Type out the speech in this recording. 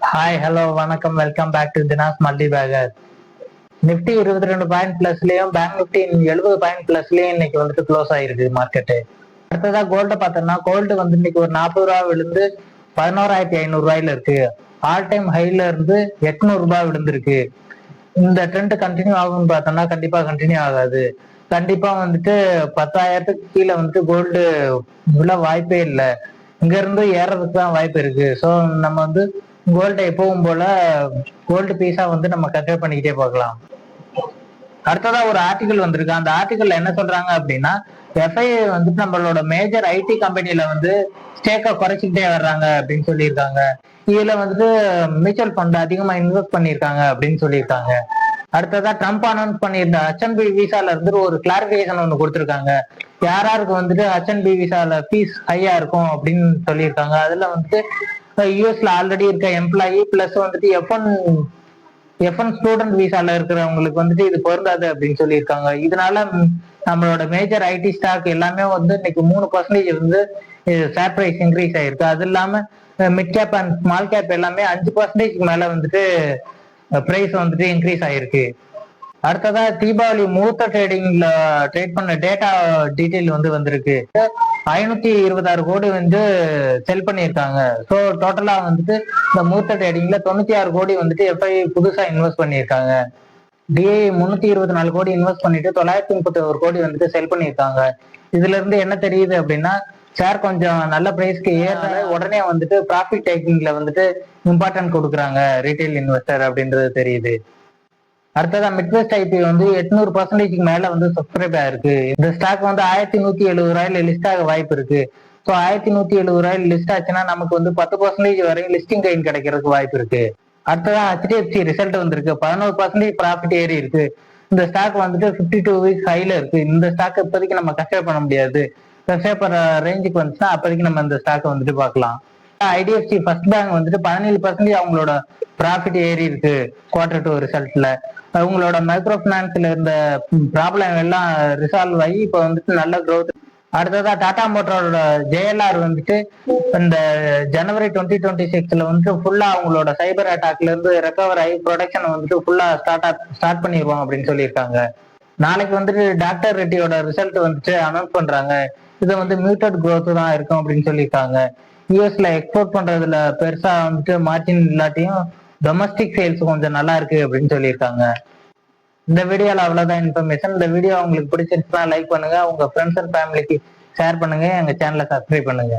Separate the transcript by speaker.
Speaker 1: Hi hello வணக்கம், welcome back to Dina's multi bagger. Nifty 22 point பிளஸ்லயும் bank Nifty 70 point பிளஸ்லயும் இன்னைக்கு வந்துட்டு க்ளோஸ் ஆயிருக்கு மார்க்கெட்டு. அடுத்ததா கோல்ட பார்த்தோம்னா கோல்டு வந்து இன்னைக்கு ஒரு 40 ரூபா விழுந்து 11,500 ரூபாயில இருக்கு. ஆல் டைம் ஹைல இருந்து 800 ரூபாய் விழுந்திருக்கு. இந்த ட்ரெண்ட் கண்டினியூ ஆகும்னு பார்த்தோம்னா கண்டிப்பா கண்டினியூ ஆகாது. கண்டிப்பா வந்துட்டு 10,000க்கு கீழே வந்துட்டு கோல்டு விழ வாய்ப்பே இல்லை. இங்க இருந்து ஏறதுக்கு தான் வாய்ப்பு இருக்கு. ஸோ நம்ம வந்து கோல்டை எப்பவும் போல கோல்டு பீஸா வந்து நம்ம கன்சிடர் பண்ணிக்கிட்டே பார்க்கலாம். அடுத்ததா ஒரு ஆர்டிகல் வந்திருக்கு. அந்த ஆர்டிகல்ல என்ன சொல்றாங்க அப்படின்னா, எஃப்ஐ வந்துட்டு நம்மளோட மேஜர் ஐடி கம்பெனில வந்து ஸ்டேக்கை குறைச்சிக்கிட்டே வர்றாங்க அப்படின்னு சொல்லியிருக்காங்க. இதுல வந்துட்டு மியூச்சுவல் ஃபண்ட் அதிகமா இன்வெஸ்ட் பண்ணியிருக்காங்க அப்படின்னு சொல்லியிருக்காங்க. அடுத்ததா ட்ரம்ப் அனௌன்ஸ் பண்ணியிருந்த H1B விசால இருந்து ஒரு கிளாரிபிகேஷன் ஒன்று கொடுத்துருக்காங்க. யாராருக்கு வந்துட்டு H1B விசால ஃபீஸ் ஹையா இருக்கும் அப்படின்னு சொல்லியிருக்காங்க. அதுல வந்துட்டு யூஎஸ்ல ஆல்ரெடி இருக்க எம்ப்ளாயி பிளஸ் வந்துட்டு எஃப்என் ஸ்டூடெண்ட் விசால இருக்கிறவங்களுக்கு வந்துட்டு இது பொருந்தாது அப்படின்னு சொல்லியிருக்காங்க. இதனால நம்மளோட மேஜர் ஐடி ஸ்டாக் எல்லாமே வந்து இன்னைக்கு 3% வந்து ஷேர் பிரைஸ் இன்க்ரீஸ் ஆயிருக்கு. அது இல்லாம mid cap and small cap எல்லாமே 5% மேல வந்துட்டு பிரைஸ் வந்துட்டு இன்க்ரீஸ் ஆயிருக்கு. அடுத்ததா தீபாவளி முகூர்த்த ட்ரேடிங்ல ட்ரேட் பண்ண டேட்டா டீடைல் வந்து வந்திருக்கு. 526 கோடி வந்து செல் பண்ணியிருக்காங்க. ஸோ டோட்டலா வந்துட்டு இந்த முகூர்த்த ட்ரேடிங்ல 96 கோடி வந்துட்டு எஃப்ஐ புதுசா இன்வெஸ்ட் பண்ணியிருக்காங்க. டிஐ 324 கோடி இன்வெஸ்ட் பண்ணிட்டு 931 கோடி வந்துட்டு செல் பண்ணியிருக்காங்க. இதுல இருந்து என்ன தெரியுது அப்படின்னா, ஷேர் கொஞ்சம் நல்ல பிரைஸ்க்கு ஏறனால உடனே வந்துட்டு ப்ராஃபிட் டேக்கிங்ல வந்துட்டு இம்பார்ட்டன்ட் கொடுக்குறாங்க ரீட்டைல் இன்வெஸ்டர் அப்படின்றது தெரியுது. அடுத்ததா மிட்வெஸ்ட் ஐபி வந்து 800% மேல வந்து சப்ஸ்கிரைப் ஆயிருக்கு. இந்த ஸ்டாக் வந்து 1170 ரூபாயில லிஸ்ட் ஆக வாய்ப்பு இருக்கு. ஸோ 1170 ரூபாயில் லிஸ்ட் ஆச்சுன்னா நமக்கு வந்து 10% வரையும் லிஸ்டிங் கெயின் கிடைக்கிறதுக்கு வாய்ப்பு இருக்கு. அடுத்ததான் ஹெச்டிஎஃப்சி ரிசல்ட் வந்திருக்கு. 11% ப்ராஃபிட் ஏறி இருக்கு. இந்த ஸ்டாக் வந்துட்டு 52 வீக்ஸ் ஹைல இருக்கு. இந்த ஸ்டாக் இப்போதைக்கு நம்ம கன்சிடர் பண்ண முடியாது. கன்சிடர் பண்ண ரேஞ்சுக்கு வந்துச்சுன்னா அப்போதைக்கு நம்ம இந்த ஸ்டாக் வந்துட்டு பார்க்கலாம். ஐடிஎஃப்சி ஃபர்ஸ்ட் பேங்க் வந்துட்டு 17% அவங்களோட ப்ராஃபிட் ஏறி இருக்கு குவார்டர் 2 ரிசல்ட்ல. அவங்களோட மைக்ரோ பினான்ஸ்ல இருந்த ப்ராப்ளம் எல்லாம் ரிசால்வ் ஆகி இப்போ வந்துட்டு நல்ல க்ரோத். அடுத்ததா டாடா மோட்டரோட ஜேஎல்ஆர் வந்துட்டு இந்த ஜனவரி 2026 வந்துட்டு ஃபுல்லா அவங்களோட சைபர் அட்டாக்ல இருந்து ரெக்கவர் ஆகி ப்ரொடக்ஷன் வந்துட்டு ஃபுல்லா ஸ்டார்ட் பண்ணிடுவோம் அப்படின்னு சொல்லியிருக்காங்க. நாளைக்கு வந்துட்டு டாக்டர் ரெட்டியோட ரிசல்ட் வந்துட்டு அனௌன்ஸ் பண்றாங்க. இது வந்து மியூட்டட் க்ரோத் தான் இருக்கும் அப்படின்னு சொல்லியிருக்காங்க. யூஎஸ்ல எக்ஸ்போர்ட் பண்றதுல பெருசா வந்துட்டு மார்ஜின் இல்லாட்டியும் டொமஸ்டிக் சேல்ஸ் கொஞ்சம் நல்லா இருக்கு அப்படின்னு சொல்லியிருக்காங்க. இந்த வீடியோல அவ்வளவுதான் இன்ஃபர்மேஷன். இந்த வீடியோ உங்களுக்கு பிடிச்சிருச்சுன்னா லைக் பண்ணுங்க, உங்க ஃப்ரெண்ட்ஸ் அண்ட் ஃபேமிலிக்கு ஷேர் பண்ணுங்க, எங்க சேனலை சப்ஸ்கிரைப் பண்ணுங்க.